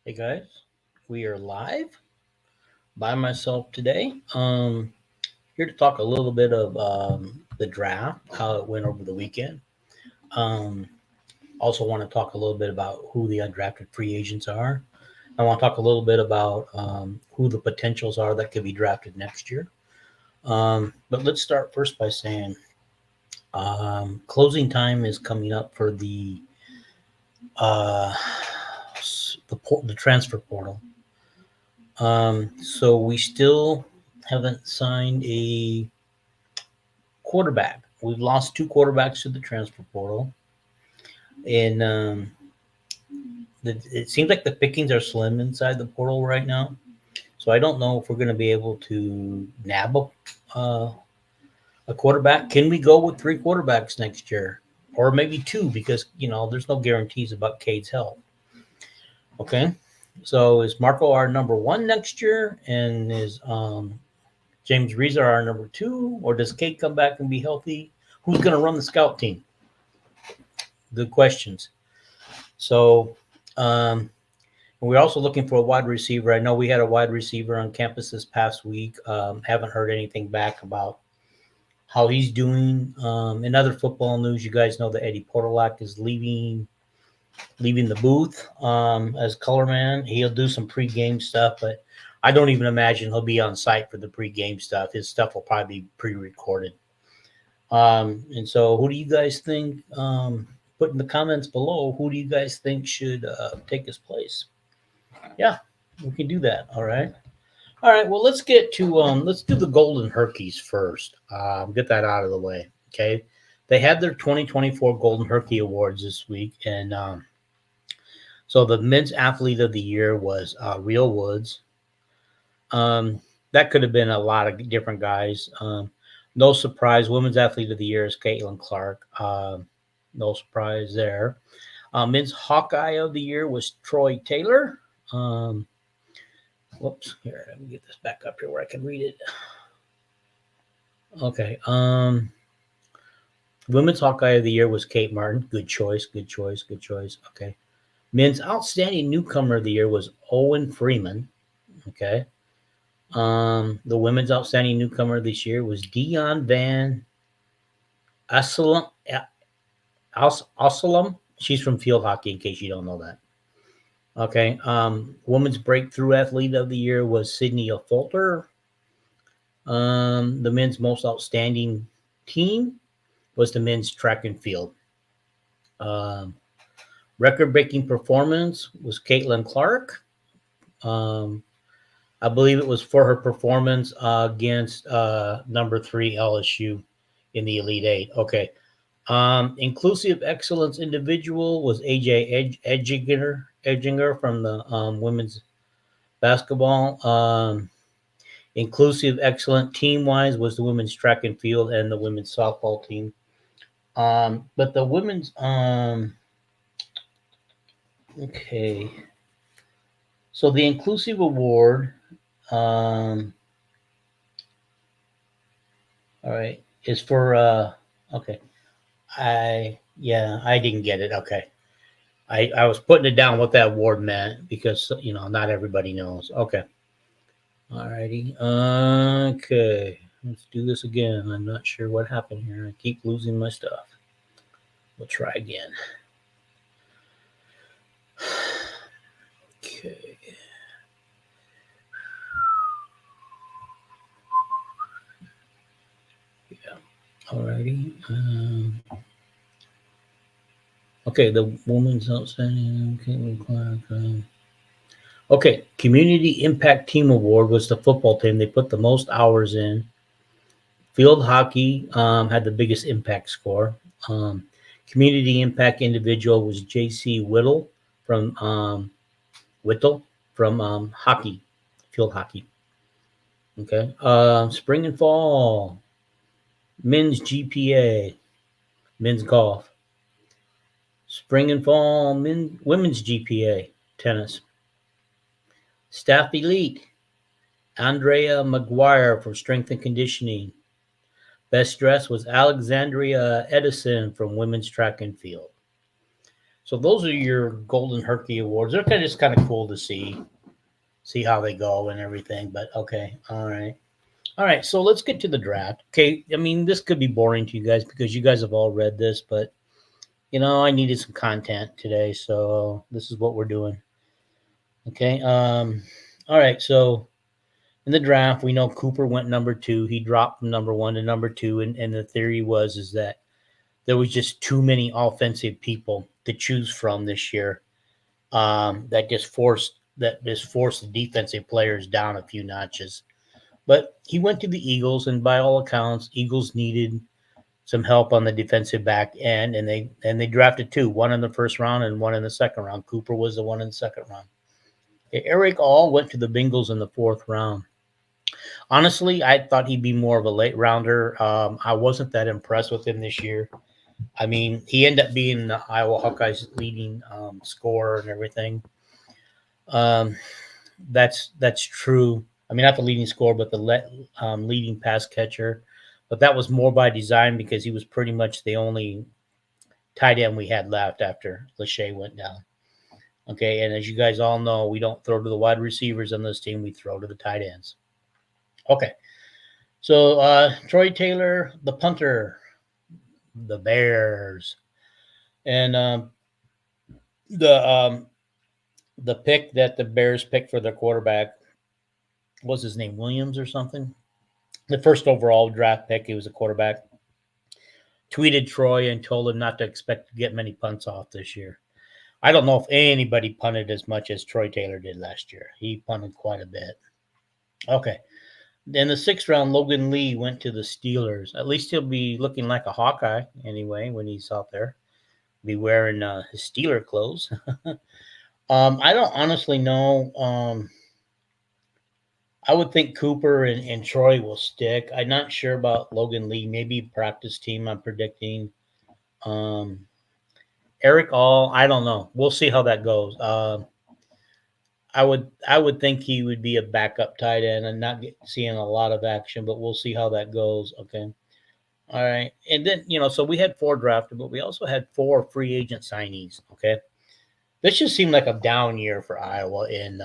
Hey guys, we are live by myself today. Here to talk a little bit of the draft, how it went over the weekend. Um, Also want to talk a little bit about who the undrafted free agents are. I want to talk a little bit about who the potentials are that could be drafted next year. But let's start first by saying closing time is coming up for uh, the transfer portal. So we still haven't signed a quarterback. We've lost two quarterbacks to the transfer portal, and it seems like the pickings are slim inside the portal right now. So I don't know if we're going to be able to nab a quarterback. Can we go with three quarterbacks next year, or maybe two? Because there's no guarantees about Cade's health. Okay, so is Marco our number one next year, and is James Reeser our number two, or does Cade come back and be healthy? Who's going to run the scout team? Good questions. So, we're also looking for a wide receiver. I know we had a wide receiver on campus this past week. Haven't heard anything back about how he's doing. In other football news, you guys know that Eddie Portolac is leaving the booth as color man. He'll do some pregame stuff, but I don't even imagine he'll be on site for the pregame stuff. His stuff will probably be pre-recorded. And so, who do you guys think? Put in the comments below. Who do you guys think should take his place? Yeah, we can do that. All right. All right. Well, let's get to let's do the Golden Herkies first. Get that out of the way. Okay. They had their 2024 Golden Herky Awards this week, and so the men's athlete of the year was Real Woods. That could have been a lot of different guys. No surprise, women's athlete of the year is Caitlin Clark. No surprise there. Men's Hawkeye of the year was Troy Taylor. Whoops, here, let me get this back up here where I can read it. Okay. Women's Hawkeye of the year was Kate Martin. Good choice. Okay. Men's Outstanding Newcomer of the year was Owen Freeman. Okay. The women's outstanding newcomer this year was Dion Van Asselum. She's from field hockey, in case you don't know that. Okay. Women's breakthrough athlete of the year was Sydney Fulter. The men's most outstanding team was the men's track and field. Record-breaking performance was Caitlin Clark. I believe it was for her performance against number 3 LSU in the Elite Eight. Okay. Inclusive excellence individual was AJ Edginger from the women's basketball. Inclusive excellent team-wise was the women's track and field and the women's softball team. But the women's okay. So the inclusive award all right, is for okay. I didn't get it. Okay. I was putting it down what that award meant because not everybody knows. Okay. Alrighty. Okay. Let's do this again. I'm not sure what happened here. I keep losing my stuff. We'll try again. Okay. Yeah. Alrighty. Okay, the woman's outstanding. Okay, Community Impact Team Award was the football team. They put the most hours in. Field hockey had the biggest impact score. Community Impact individual was J.C. Whittle from hockey, field hockey. Okay, spring and fall, men's GPA, men's golf. Spring and fall, women's GPA, tennis. Staff elite, Andrea McGuire from strength and conditioning. Best dress was Alexandria Edison from women's track and field. So those are your Golden Herky Awards. They're kind of just kind of cool to see how they go and everything. But okay, all right. So let's get to the draft. Okay, I mean this could be boring to you guys because you guys have all read this, but I needed some content today, so this is what we're doing. Okay. All right. So in the draft, we know Cooper went number 2. He dropped from number 1 to number 2, and the theory is that there was just too many offensive people to choose from this year. That just forced the defensive players down a few notches. But he went to the Eagles, and by all accounts, Eagles needed some help on the defensive back end, and they drafted 2, one in the first round and one in the second round. Cooper was the one in the second round. Eric All went to the Bengals in the 4th round. Honestly, I thought he'd be more of a late rounder. I wasn't that impressed with him this year. I mean, he ended up being the Iowa Hawkeyes leading scorer and everything. That's true. I mean, not the leading scorer, but the leading pass catcher. But that was more by design because he was pretty much the only tight end we had left after Lachey went down. Okay, and as you guys all know, we don't throw to the wide receivers on this team. We throw to the tight ends. Okay, so Troy Taylor, the punter, the Bears, and the pick that the Bears picked for their quarterback, was his name Williams or something? The first overall draft pick, he was a quarterback. Tweeted Troy and told him not to expect to get many punts off this year. I don't know if anybody punted as much as Troy Taylor did last year. He punted quite a bit. Okay. In the 6th round, Logan Lee went to the Steelers. At least he'll be looking like a Hawkeye anyway when he's out there. Be wearing his Steeler clothes. I don't honestly know. I would think Cooper and Troy will stick. I'm not sure about Logan Lee. Maybe practice team, I'm predicting. Eric All, I don't know. We'll see how that goes. I would think he would be a backup tight end and not seeing a lot of action, but we'll see how that goes. Okay. All right. And then, so we had 4 drafted, but we also had 4 free agent signees. Okay. This just seemed like a down year for Iowa in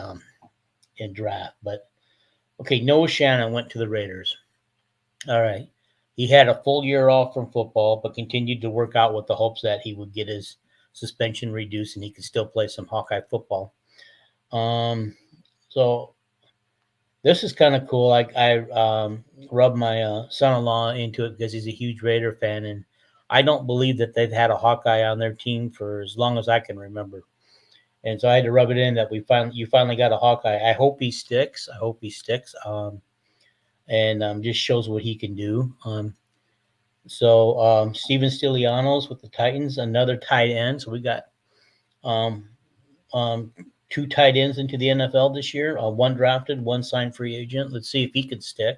draft. But okay, Noah Shannon went to the Raiders. All right. He had a full year off from football, but continued to work out with the hopes that he would get his suspension reduced and he could still play some Hawkeye football. So this is kind of cool. I rubbed my son-in-law into it because he's a huge Raider fan, and I don't believe that they've had a Hawkeye on their team for as long as I can remember. And so I had to rub it in that you finally got a Hawkeye. I hope he sticks. And just shows what he can do. So Steven Stilianos with the Titans, another tight end. So we got 2 tight ends into the NFL this year. 1 drafted, 1 signed free agent. Let's see if he could stick.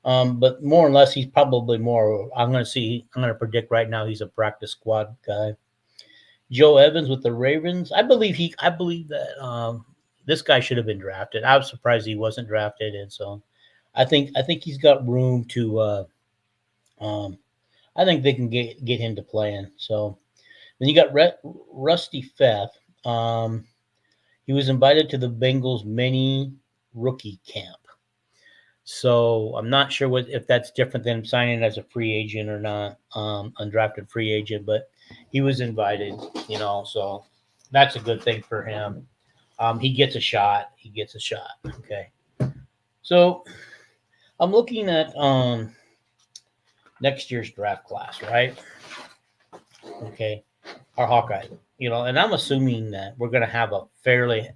But more or less, he's probably more. I'm going to predict right now he's a practice squad guy. Joe Evans with the Ravens. I believe that this guy should have been drafted. I was surprised he wasn't drafted, and so I think he's got room to. I think they can get him to playing. So then you got Rusty Pfeff. He was invited to the Bengals mini rookie camp. So I'm not sure if that's different than signing as a free agent or not, undrafted free agent, but he was invited, so that's a good thing for him. He gets a shot. Okay. So I'm looking at next year's draft class, right? Okay. Our Hawkeye, and I'm assuming that we're going to have a fairly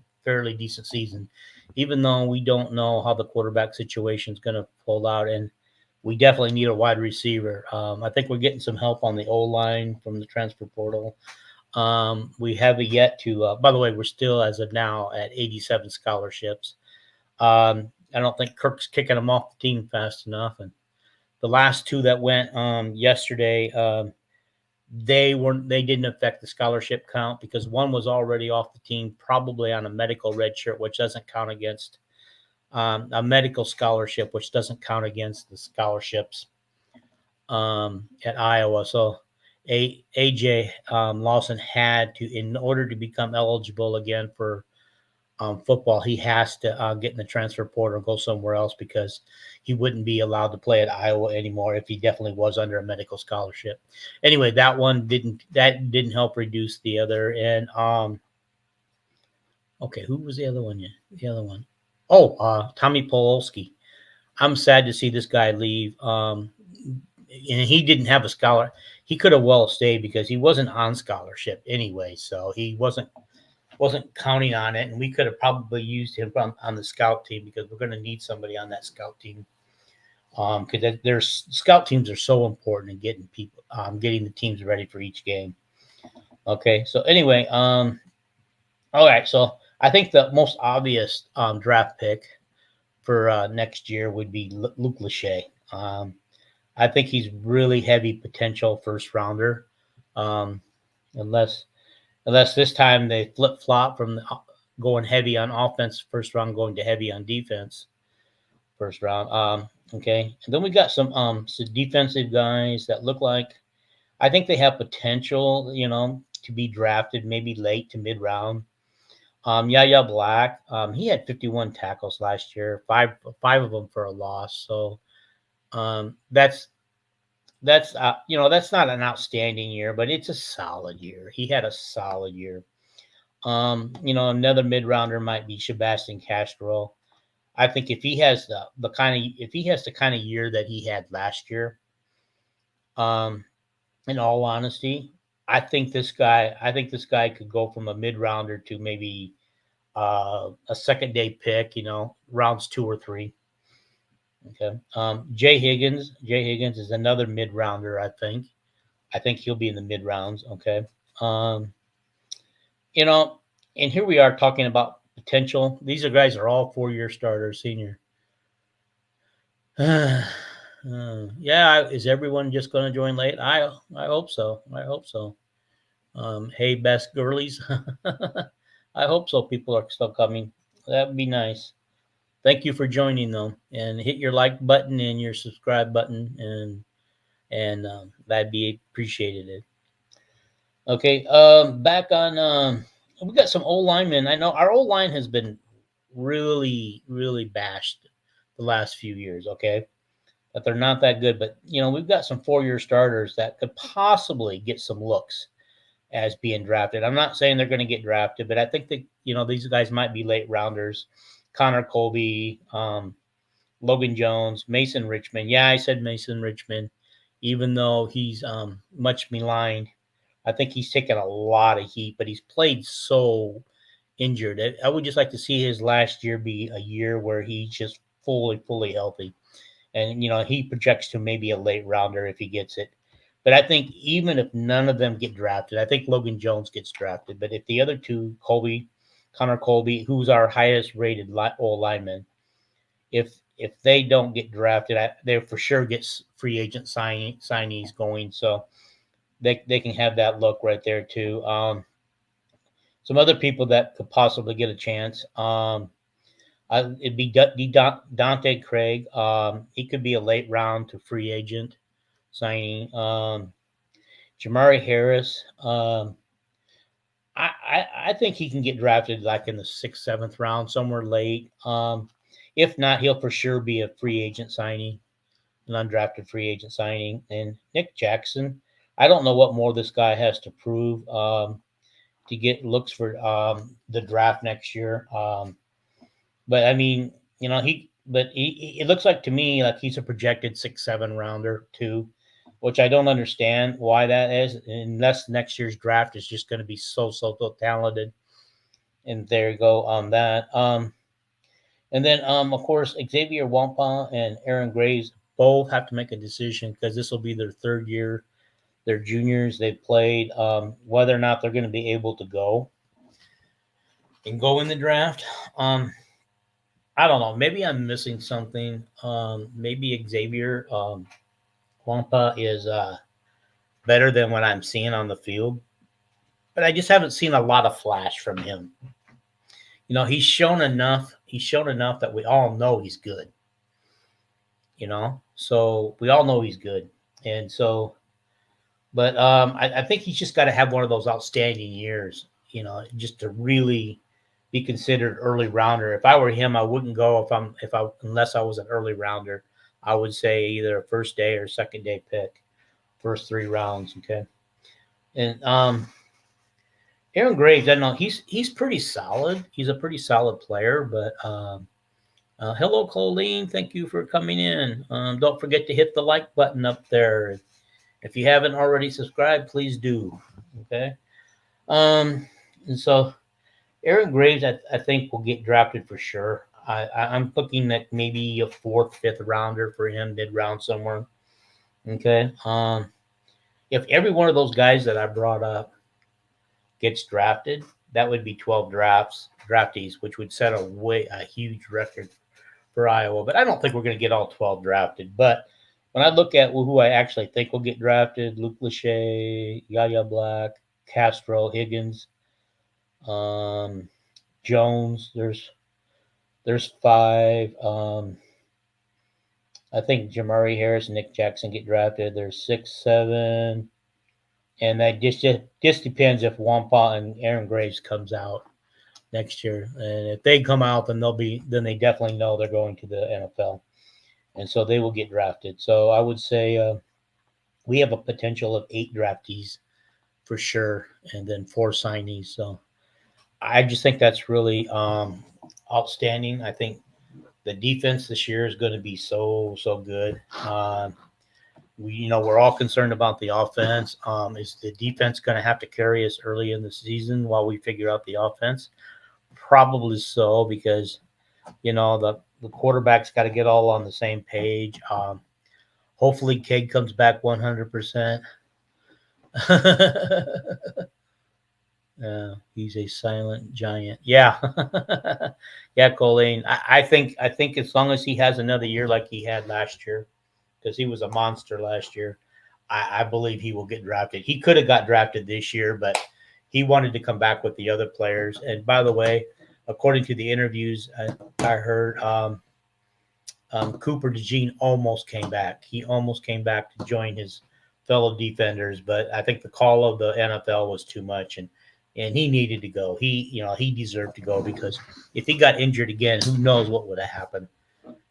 decent season, even though we don't know how the quarterback situation is going to pull out, and we definitely need a wide receiver. I think we're getting some help on the O-line from the transfer portal. We have yet to, by the way, we're still, as of now, at 87 scholarships. I don't think Kirk's kicking them off the team fast enough, and the last 2 that went yesterday, they didn't affect the scholarship count because one was already off the team, probably on a medical red shirt, which doesn't count against a medical scholarship, which doesn't count against the scholarships at Iowa. So AJ Lawson had to, in order to become eligible again for football, he has to get in the transfer portal or go somewhere else because he wouldn't be allowed to play at Iowa anymore if he definitely was under a medical scholarship. Anyway, that didn't help reduce the other. And okay, who was the other one? Yeah, the other one. Oh, Tommy Polowski. I'm sad to see this guy leave. And he didn't have a scholar. He could have well stayed because he wasn't on scholarship anyway, so he wasn't counting on it, and we could have probably used him on the scout team because we're going to need somebody on that scout team. Because their scout teams are so important in getting people, getting the teams ready for each game. Okay, so anyway, all right, so I think the most obvious draft pick for next year would be Luke Lachey. I think he's really heavy potential first rounder, um, unless this time they flip flop from going heavy on offense first round, going to heavy on defense first round. Okay, and then we got some defensive guys that look like I think they have potential, to be drafted maybe late to mid round. Yaya Black, he had 51 tackles last year, five of them for a loss. So that's not an outstanding year, but it's a solid year. He had a solid year. Another mid rounder might be Sebastian Castro. I think if he has the kind of year that he had last year, in all honesty, I think this guy could go from a mid rounder to maybe a second day pick, rounds 2 or 3. Okay. Jay Higgins is another mid rounder, I think. I think he'll be in the mid rounds. Okay. Um, you know, and here we are talking about potential. These guys are all 4-year starters, senior. Yeah, is everyone just going to join late? I hope so. I hope so. Hey, best girlies. I hope so. People are still coming. That would be nice. Thank you for joining, though, and hit your like button and your subscribe button, and that'd be appreciated. Okay, back on. We got some old linemen. I know our old line has been really, really bashed the last few years. Okay, that they're not that good, but we've got some 4-year starters that could possibly get some looks as being drafted. I'm not saying they're going to get drafted, but I think that these guys might be late rounders. Connor Colby, Logan Jones, Mason Richmond. Yeah, I said Mason Richmond, even though he's much maligned. I think he's taken a lot of heat, but he's played so injured. I would just like to see his last year be a year where he's just fully healthy. And, he projects to maybe a late rounder if he gets it. But I think even if none of them get drafted, I think Logan Jones gets drafted. But if the other two, Connor Colby, who's our highest rated old lineman, if they don't get drafted, they for sure get free agent signees going. So they can have that look right there too. Some other people that could possibly get a chance. It'd be Dante Craig. He could be a late round to free agent signing. Jamari Harris. I think he can get drafted like in the 6th, 7th round, somewhere late. If not, he'll for sure be a free agent signing, an undrafted free agent signing. And Nick Jackson, I don't know what more this guy has to prove to get looks for the draft next year. But I mean, it looks like to me like he's a projected 6, 7 rounder too, which I don't understand why that is, unless next year's draft is just going to be so talented. And there you go on that. And then of course Xavier Wampa and Aaron Graves both have to make a decision because this will be their 3rd year. They're juniors. They've played. Whether or not they're going to be able to go in the draft. I don't know. Maybe I'm missing something. Maybe Xavier Wampa is better than what I'm seeing on the field, but I just haven't seen a lot of flash from him. He's shown enough. He's shown enough that we all know he's good. So we all know he's good, and so But I think he's just got to have one of those outstanding years, just to really be considered early rounder. If I were him, I wouldn't go unless I was an early rounder. I would say either a first day or second day pick, first 3 rounds. Okay, and Aaron Graves, I don't know, he's pretty solid. He's a pretty solid player, but hello, Colleen. Thank you for coming in. Don't forget to hit the like button up there. If you haven't already subscribed, please do. Okay. And so Aaron Graves, I think will get drafted for sure. I'm looking at maybe a fourth, fifth rounder for him, mid round somewhere. Okay. If every one of those guys that I brought up gets drafted, that would be 12 draftees, which would set a huge record for Iowa. But I don't think we're going to get all 12 drafted. But when I look at who I actually think will get drafted, Luke Lachey, Yaya Black, Castro, Higgins, Jones, there's 5. I think Jamari Harris and Nick Jackson get drafted. There's 6, 7. And that just depends if Wampa and Aaron Graves comes out next year. And if they come out, then they definitely know they're going to the NFL. And so they will get drafted. So I would say we have a potential of 8 draftees for sure, and then 4 signees. So I just think that's really outstanding. I think the defense this year is going to be so good. We're all concerned about the offense. Is the defense going to have to carry us early in the season while we figure out the offense? Probably so, because the quarterback's got to get all on the same page. Hopefully, Cade comes back 100%. He's a silent giant. Yeah, yeah, Colleen. I think as long as he has another year like he had last year, because he was a monster last year, I believe he will get drafted. He could have got drafted this year, but he wanted to come back with the other players. And by the way, according to the interviews I heard, Cooper DeJean almost came back. He almost came back to join his fellow defenders, but I think the call of the NFL was too much, and he needed to go. He deserved to go, because if he got injured again, who knows what would have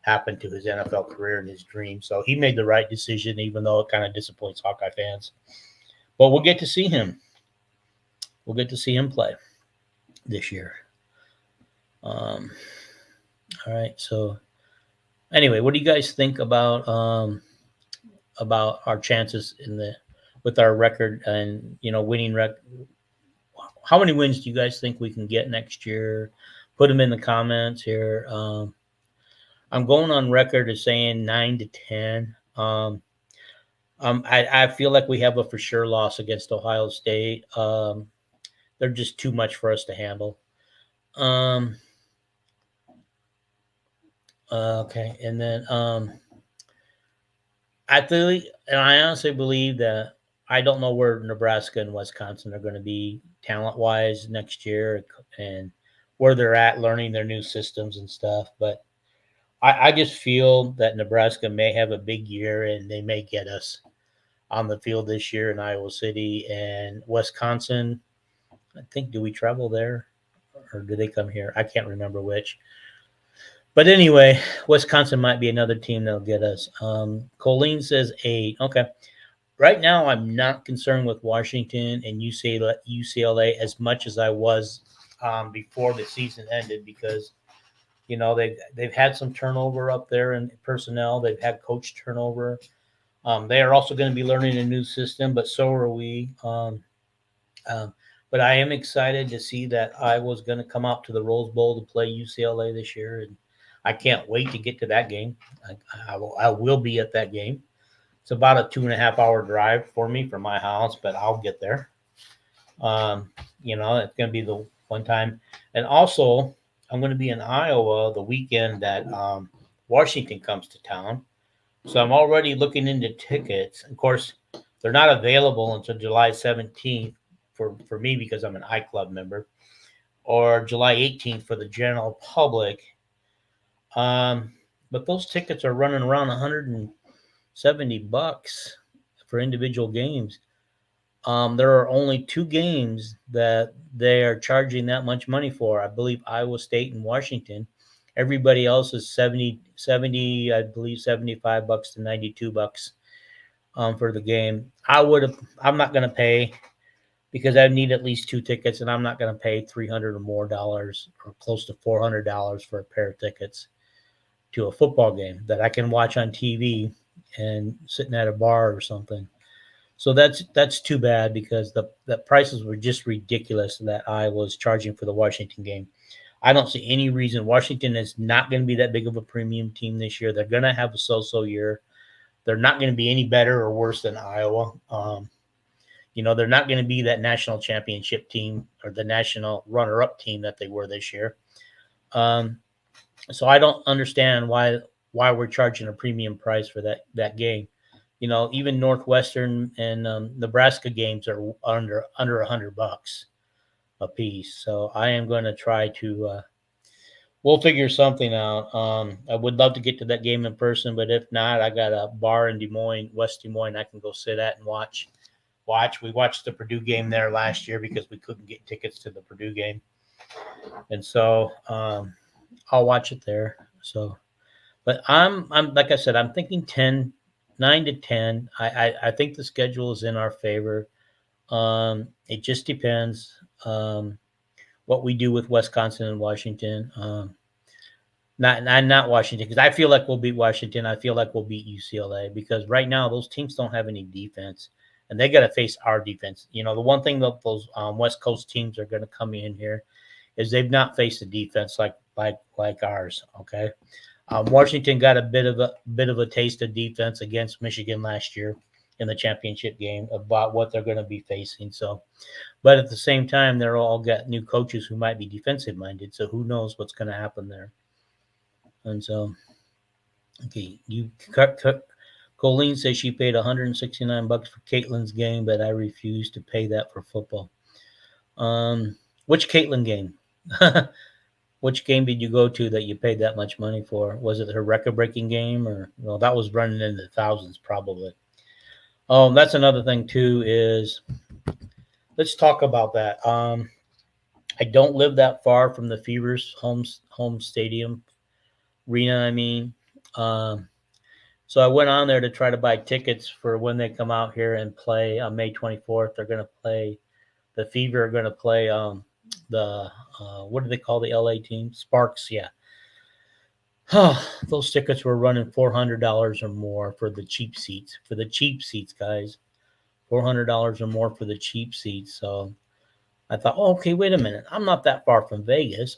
happened to his NFL career and his dream. So he made the right decision, even though it kind of disappoints Hawkeye fans. But we'll get to see him. We'll get to see him play this year. All right. So anyway, what do you guys think about our chances with our record and winning record? How many wins do you guys think we can get next year? Put them in the comments here. I'm going on record as saying 9 to 10. I feel like we have a for sure loss against Ohio State. They're just too much for us to handle. Okay, and then I honestly believe that I don't know where Nebraska and Wisconsin are going to be talent-wise next year, and where they're at learning their new systems and stuff. But I just feel that Nebraska may have a big year, and they may get us on the field this year in Iowa City. And Wisconsin, I think, do we travel there, or do they come here? I can't remember which. But anyway, Wisconsin might be another team that'll get us. Colleen says 8. Okay. Right now, I'm not concerned with Washington and UCLA as much as I was before the season ended, because they've had some turnover up there in personnel. They've had coach turnover. They are also going to be learning a new system, but so are we. But I am excited to see that Iowa's going to come out to the Rose Bowl to play UCLA this year, and I can't wait to get to that game. I will be at that game. It's about a 2.5-hour drive for me from my house, but I'll get there. It's going to be the one time. And also, I'm going to be in Iowa the weekend that Washington comes to town. So I'm already looking into tickets. Of course, they're not available until July 17th for me, because I'm an iClub member, or July 18th for the general public. But those tickets are running around $170 for individual games. There are only two games that they are charging that much money for. I believe Iowa State and Washington. Everybody else is 70, I believe $75 to $92 for the game. I'm not going to pay because I need at least two tickets, and I'm not going to pay $300 or more dollars or close to $400 for a pair of tickets to a football game that I can watch on TV and sitting at a bar or something. So that's too bad because the prices were just ridiculous that I was charging for the Washington game. I don't see any reason Washington is not going to be that big of a premium team this year. They're going to have a so-so year. They're not going to be any better or worse than Iowa. They're not going to be that national championship team or the national runner-up team that they were this year. So I don't understand why we're charging a premium price for that game. Even Northwestern and Nebraska games are under $100 a piece. So I am going to try to. We'll figure something out. I would love to get to that game in person, but if not, I got a bar in Des Moines, West Des Moines, I can go sit at and watch. We watched the Purdue game there last year because we couldn't get tickets to the Purdue game, and so I'll watch it there. So, but I'm like I said, I'm thinking 9 to 10. I think the schedule is in our favor. It just depends what we do with Wisconsin and Washington. Not Washington, because I feel like we'll beat Washington. I feel like we'll beat UCLA because right now those teams don't have any defense, and they got to face our defense. The one thing that those West Coast teams are going to come in here is they've not faced a defense like ours. Okay, Washington got a bit of a taste of defense against Michigan last year in the championship game about what they're going to be facing. So, but at the same time, they're all got new coaches who might be defensive minded. So who knows what's going to happen there? And so, okay, Colleen says she paid $169 for Caitlin's game, but I refuse to pay that for football. Which Caitlin game? Which game did you go to that you paid that much money for? Was it her record-breaking game, or that was running into thousands probably? That's another thing too. Is let's talk about that. I don't live that far from the Fever's home stadium arena. I mean, so I went on there to try to buy tickets for when they come out here and play on May 24th. They're going to play the Fever. Are going to play the what do they call the LA team? Sparks, yeah. Those tickets were running $400 or more for the cheap seats. For the cheap seats, guys, $400 or more for the cheap seats. So I thought, okay, wait a minute. I'm not that far from Vegas.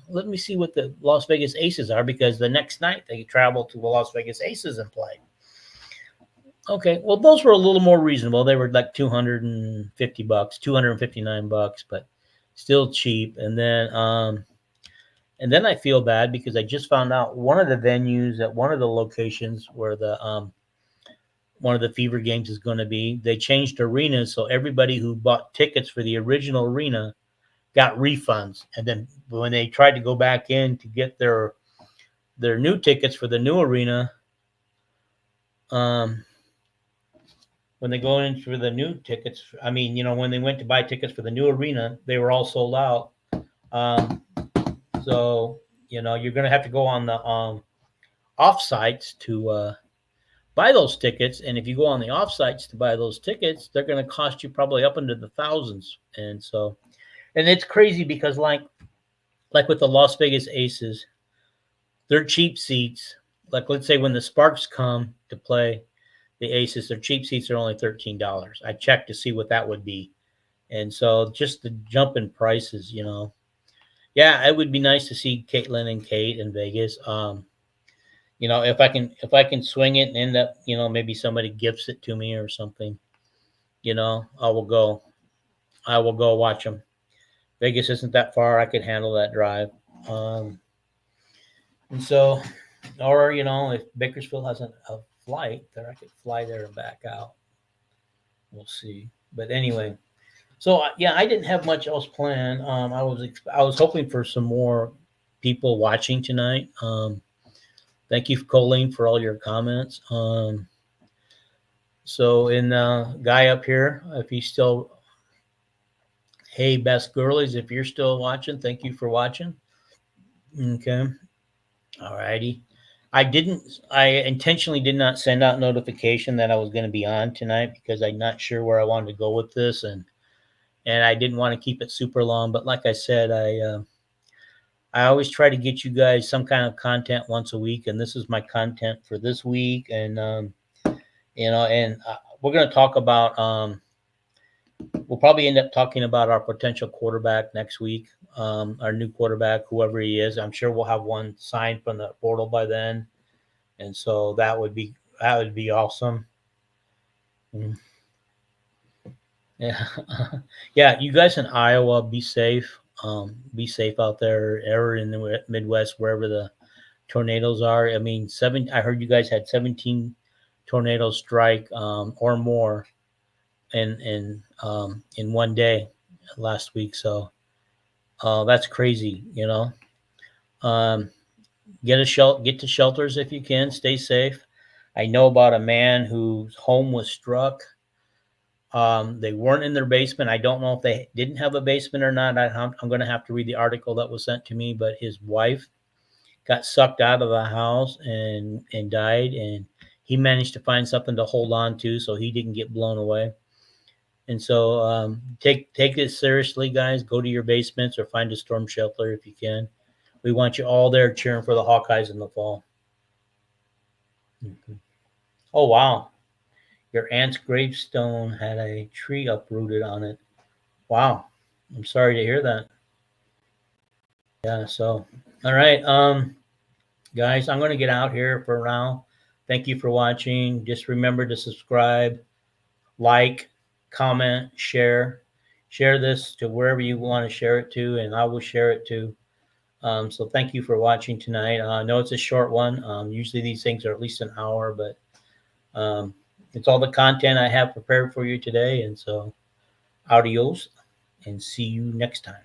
Let me see what the Las Vegas Aces are, because the next night they travel to the Las Vegas Aces and play. Okay, well, those were a little more reasonable. They were like $250, $259, but still cheap. And then I feel bad because I just found out one of the venues at one of the locations where the one of the Fever games is going to be, they changed arenas, so everybody who bought tickets for the original arena got refunds. And then when they tried to go back in to get their new tickets for the new arena, when they go in for the new tickets, I mean, when they went to buy tickets for the new arena, they were all sold out. So, you're going to have to go on the off sites to buy those tickets. And if you go on the off sites to buy those tickets, they're going to cost you probably up into the thousands. And so, and it's crazy because like with the Las Vegas Aces, they're cheap seats. Like, let's say when the Sparks come to play the Aces, their cheap seats are only $13. I checked to see what that would be. And so just the jump in prices, yeah, it would be nice to see Caitlin and Kate in Vegas. If I can swing it and end up, maybe somebody gifts it to me or something, I will go watch them. Vegas isn't that far. I could handle that drive. And so, or, if Bakersfield has a flight there, I could fly there and back out. We'll see. But anyway, so yeah, I didn't have much else planned. I was hoping for some more people watching tonight. Thank you, Colleen, for all your comments. So, in the guy up here, if he's still, hey, best girlies, if you're still watching, thank you for watching. Okay. All righty. I intentionally did not send out notification that I was going to be on tonight because I'm not sure where I wanted to go with this. And I didn't want to keep it super long. But like I said, I always try to get you guys some kind of content once a week. And this is my content for this week. And, we're going to talk about, we'll probably end up talking about our potential quarterback next week, our new quarterback, whoever he is. I'm sure we'll have one signed from the portal by then, and so that would be awesome. Yeah, yeah. You guys in Iowa, be safe. Be safe out there, or in the Midwest, wherever the tornadoes are. I mean, I heard you guys had 17 tornadoes strike or more in one day last week. So that's crazy, you know. Um, get to shelters if you can. Stay safe. I know about a man whose home was struck. They weren't in their basement. I don't know if they didn't have a basement or not. I'm going to have to read the article that was sent to me. But his wife got sucked out of the house and died, and he managed to find something to hold on to, so he didn't get blown away. And so take this seriously, guys. Go to your basements or find a storm shelter if you can. We want you all there cheering for the Hawkeyes in the fall. Mhm. Oh, wow. Your aunt's gravestone had a tree uprooted on it. Wow. I'm sorry to hear that. Yeah, so all right. Guys, I'm gonna get out here for now. Thank you for watching. Just remember to subscribe, like, comment, share. Share this to wherever you want to share it to, and I will share it to. So thank you for watching tonight. I know it's a short one. Usually these things are at least an hour, but it's all the content I have prepared for you today. And so adios and see you next time.